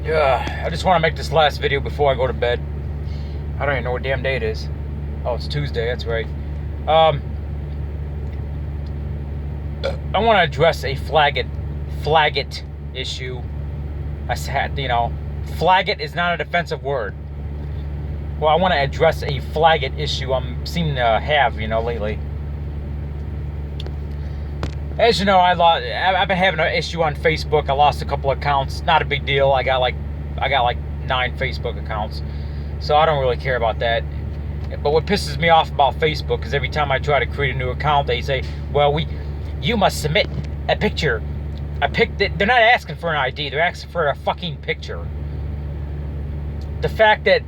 I just want to make this last video before I go to bed. I don't even know what damn day it is. Oh, it's Tuesday, that's right. I want to address a flagget issue. I said, flagget is not a defensive word. Well, I want to address a flagget issue I'm seeming to have, lately. As you know, I've been having an issue on Facebook. I lost a couple accounts. Not a big deal. I got like 9 Facebook accounts, so I don't really care about that. But what pisses me off about Facebook is every time I try to create a new account, they say, "Well, you must submit a picture." They're not asking for an ID. They're asking for a fucking picture. The fact that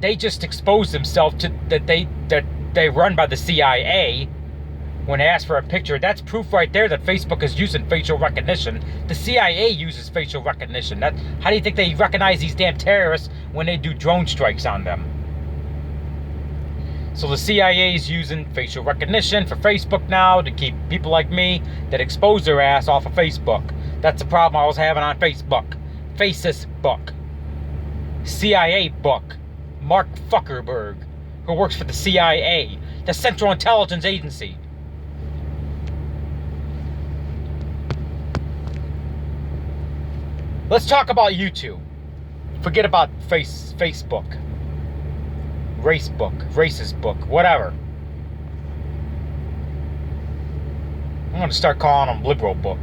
they just expose themselves to that they run by the CIA. When they ask for a picture, that's proof right there that Facebook is using facial recognition. The CIA uses facial recognition. How do you think they recognize these damn terrorists when they do drone strikes on them? So the CIA is using facial recognition for Facebook now to keep people like me that expose their ass off of Facebook. That's the problem I was having on Facebook. Faces book. CIA book. Mark Zuckerberg, who works for the CIA, the Central Intelligence Agency. Let's talk about YouTube. Forget about Facebook. Racist book, whatever. I'm going to start calling them liberal book.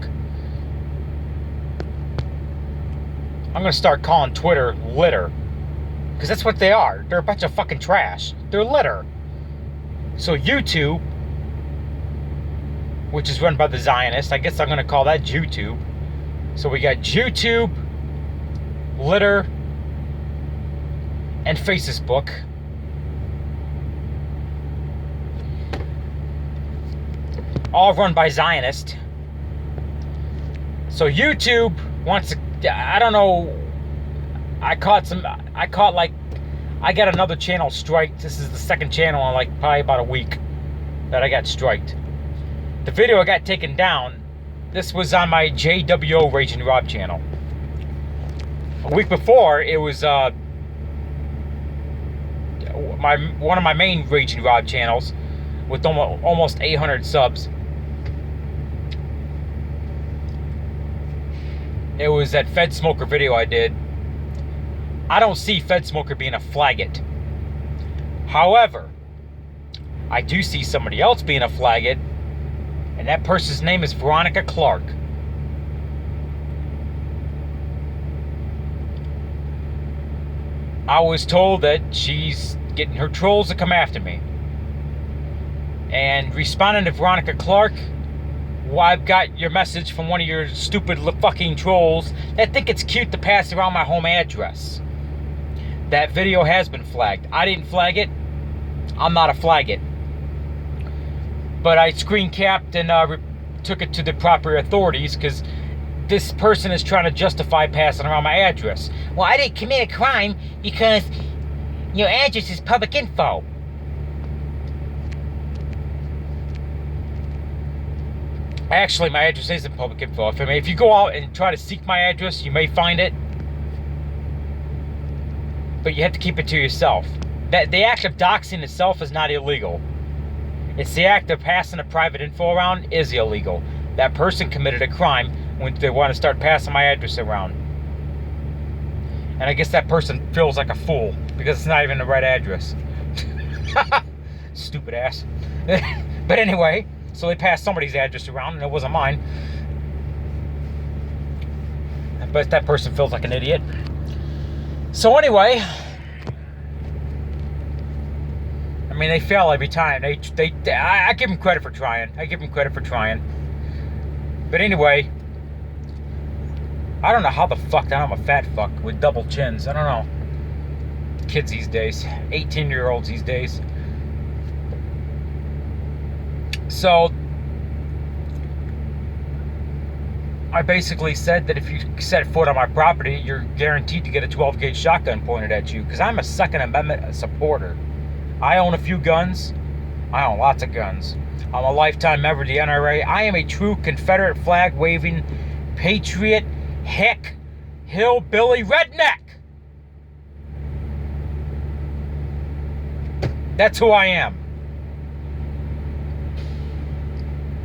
I'm going to start calling Twitter litter. Because that's what they are. They're a bunch of fucking trash. They're litter. So YouTube, which is run by the Zionists, I guess I'm going to call that YouTube. So we got YouTube, litter, and Facebook. All run by Zionists. So YouTube wants to, I don't know, I got another channel striked. This is the second channel in probably about a week that I got striked. The video I got taken down. This was on my JWO Raging Rob channel. A week before, it was one of my main Raging Rob channels with almost 800 subs. It was that Fed Smoker video I did. I don't see Fed Smoker being a flagget. However, I do see somebody else being a flagget. And that person's name is Veronica Clark. I was told that she's getting her trolls to come after me. And responding to Veronica Clark, well, I've got your message from one of your stupid fucking trolls that think it's cute to pass around my home address. That video has been flagged. I didn't flag it. I'm not a flagget. But I screen capped and took it to the proper authorities because this person is trying to justify passing around my address. Well, I didn't commit a crime because your address is public info. Actually, my address isn't public info. If you go out and try to seek my address, you may find it. But you have to keep it to yourself. The act of doxing itself is not illegal. It's the act of passing the private info around is illegal. That person committed a crime when they want to start passing my address around. And I guess that person feels like a fool because it's not even the right address. Stupid ass. But anyway, so they passed somebody's address around and it wasn't mine. But that person feels like an idiot. So anyway, I mean, they fail every time. I give them credit for trying. But anyway, I don't know how the fuck I'm a fat fuck with double chins. I don't know. Kids these days. 18-year-olds these days. So, I basically said that if you set foot on my property, you're guaranteed to get a 12-gauge shotgun pointed at you. Because I'm a Second Amendment supporter. I own a few guns. I own lots of guns. I'm a lifetime member of the NRA. I am a true Confederate flag waving patriot. Heck, hillbilly redneck. That's who I am.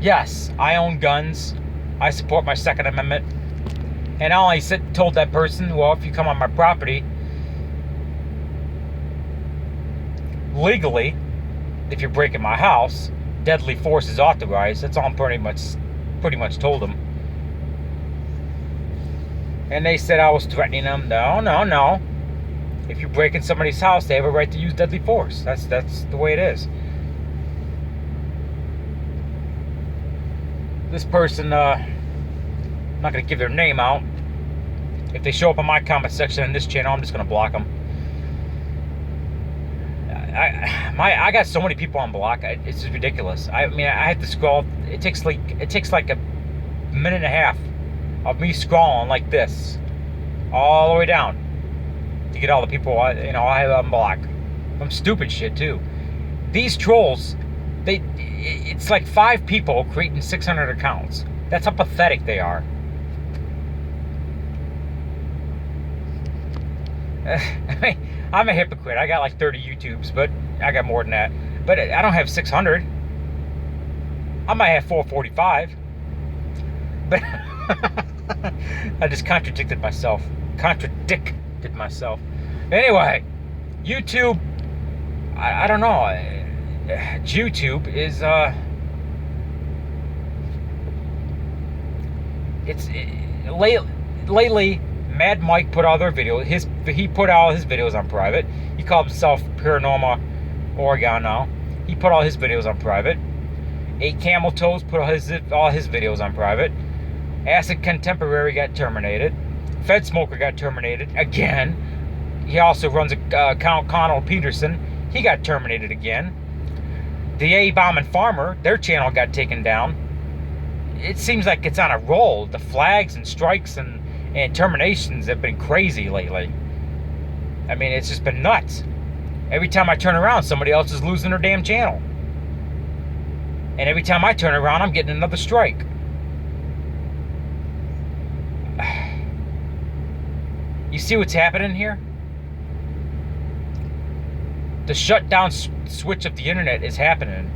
Yes, I own guns. I support my Second Amendment. And I only told that person, well, if you come on my property, legally, if you're breaking my house, deadly force is authorized. That's all I'm pretty much told them. And they said I was threatening them. No. If you're breaking somebody's house, they have a right to use deadly force. That's the way it is. This person, I'm not going to give their name out. If they show up on my comment section in this channel, I'm just going to block them. I got so many people on block. It's just ridiculous. I mean, I have to scroll. It takes like a minute and a half of me scrolling like this, all the way down, to get all the people I have on block from stupid shit too. These trolls, it's like 5 people creating 600 accounts. That's how pathetic they are. I mean, I'm a hypocrite. I got like 30 YouTubes, but I got more than that. But I don't have 600. I might have 445. But I just contradicted myself. Anyway, YouTube, I don't know. YouTube is, lately, Mad Mike put all their videos. He put all his videos on private. He called himself Paranormal Oregon now. He put all his videos on private. 8 Camel Toes put all his videos on private. Acid Contemporary got terminated. Fed Smoker got terminated again. He also runs a account, Connell Peterson. He got terminated again. The A-Bomb and Farmer, their channel got taken down. It seems like it's on a roll. The flags and strikes and terminations have been crazy lately. I mean, it's just been nuts. Every time I turn around, somebody else is losing their damn channel. And every time I turn around, I'm getting another strike. You see what's happening here? The shutdown switch of the internet is happening.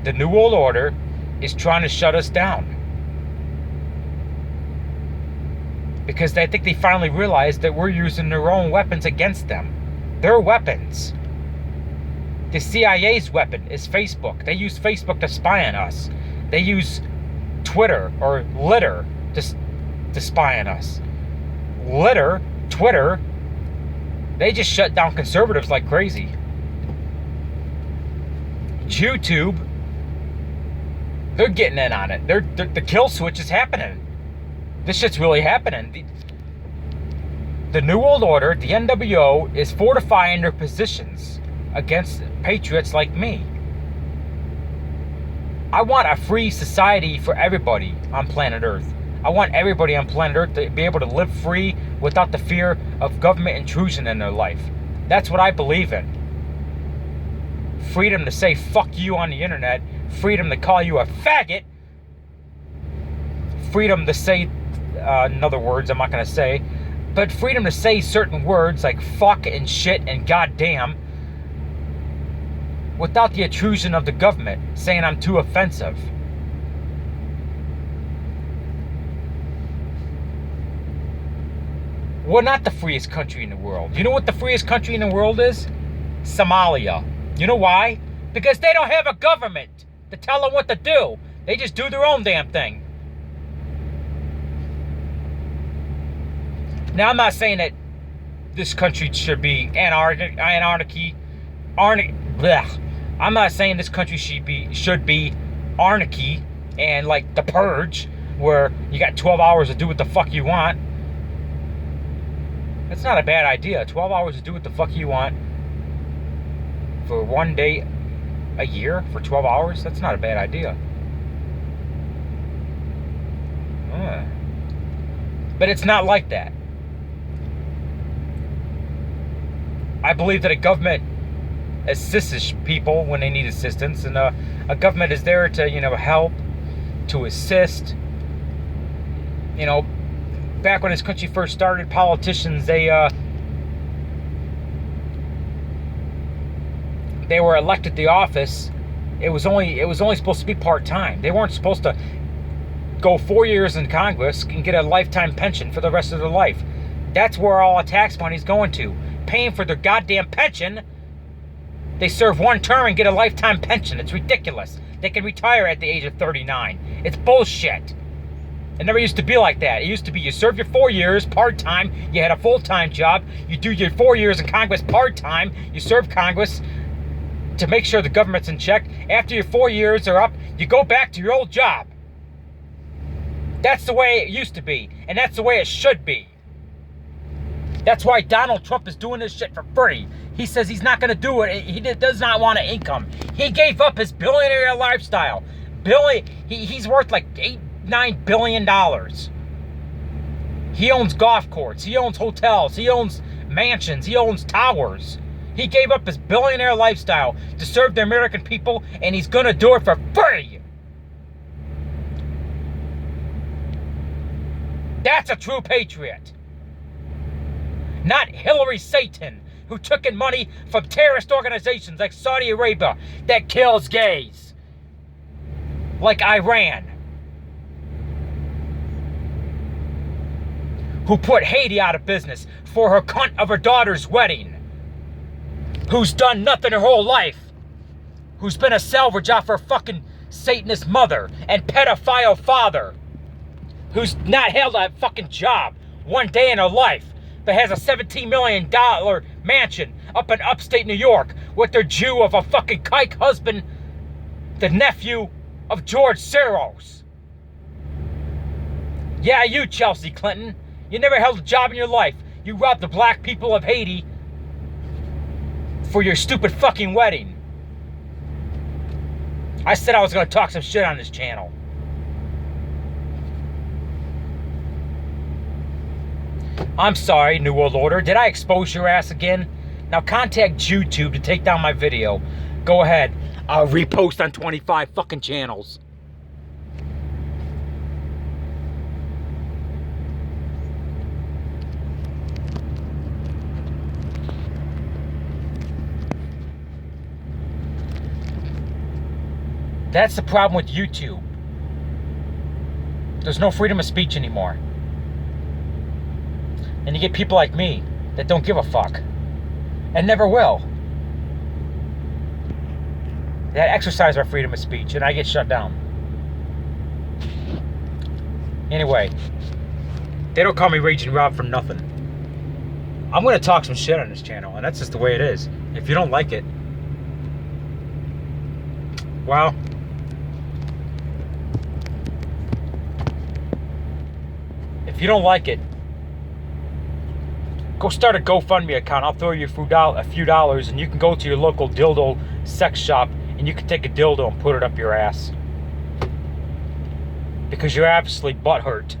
The New World Order is trying to shut us down. Because I think they finally realized that we're using their own weapons against them. Their weapons. The CIA's weapon is Facebook. They use Facebook to spy on us. They use Twitter or Litter to spy on us. Litter, Twitter, they just shut down conservatives like crazy. YouTube, they're getting in on it. The kill switch is happening. This shit's really happening. The New World Order, the NWO, is fortifying their positions against patriots like me. I want a free society for everybody on planet Earth. I want everybody on planet Earth to be able to live free without the fear of government intrusion in their life. That's what I believe in. Freedom to say fuck you on the internet. Freedom to call you a faggot. Freedom to say, in other words I'm not going to say, but freedom to say certain words like fuck and shit and goddamn without the intrusion of the government saying I'm too offensive. We're not the freest country in the world. You know what the freest country in the world is? Somalia. You know why? Because they don't have a government to tell them what to do. They just do their own damn thing. Now, I'm not saying that this country should be anarchy. I'm not saying this country should be anarchy and like the Purge, where you got 12 hours to do what the fuck you want. That's not a bad idea. 12 hours to do what the fuck you want for one day a year for 12 hours? That's not a bad idea. But it's not like that. I believe that a government assists people when they need assistance, and a government is there to, help, to assist, back when this country first started, politicians, they were elected to office. It was only supposed to be part-time. They weren't supposed to go 4 years in Congress and get a lifetime pension for the rest of their life. That's where all the tax money's going to. Paying for their goddamn pension. They serve one term and get a lifetime pension. It's ridiculous. They can retire at the age of 39. It's bullshit. It never used to be like that. It used to be you serve your 4 years part-time, you had a full-time job, you do your 4 years in Congress part-time, you serve Congress to make sure the government's in check. After your 4 years are up, you go back to your old job. That's the way it used to be, and that's the way it should be. That's why Donald Trump is doing this shit for free. He says he's not going to do it. He does not want an income. He gave up his billionaire lifestyle. He's worth like $8-9 billion. He owns golf courts. He owns hotels. He owns mansions. He owns towers. He gave up his billionaire lifestyle to serve the American people, and he's going to do it for free. That's a true patriot. Not Hillary Satan, who took in money from terrorist organizations like Saudi Arabia that kills gays. Like Iran. Who put Haiti out of business for her cunt of her daughter's wedding. Who's done nothing her whole life. Who's been a salvage off her fucking Satanist mother and pedophile father. Who's not held a fucking job one day in her life, but has a $17 million mansion up in upstate New York with their Jew of a fucking kike husband, the nephew of George Soros. Yeah, you, Chelsea Clinton. You never held a job in your life. You robbed the black people of Haiti for your stupid fucking wedding. I said I was going to talk some shit on this channel. I'm sorry, New World Order. Did I expose your ass again? Now contact YouTube to take down my video. Go ahead. I'll repost on 25 fucking channels. That's the problem with YouTube. There's no freedom of speech anymore. And you get people like me that don't give a fuck. And never will. That exercise our freedom of speech, and I get shut down. Anyway, they don't call me Raging Rob for nothing. I'm going to talk some shit on this channel, and that's just the way it is. If you don't like it, well, if you don't like it, go start a GoFundMe account. I'll throw you a few dollars, and you can go to your local dildo sex shop, and you can take a dildo and put it up your ass. Because you're absolutely butthurt.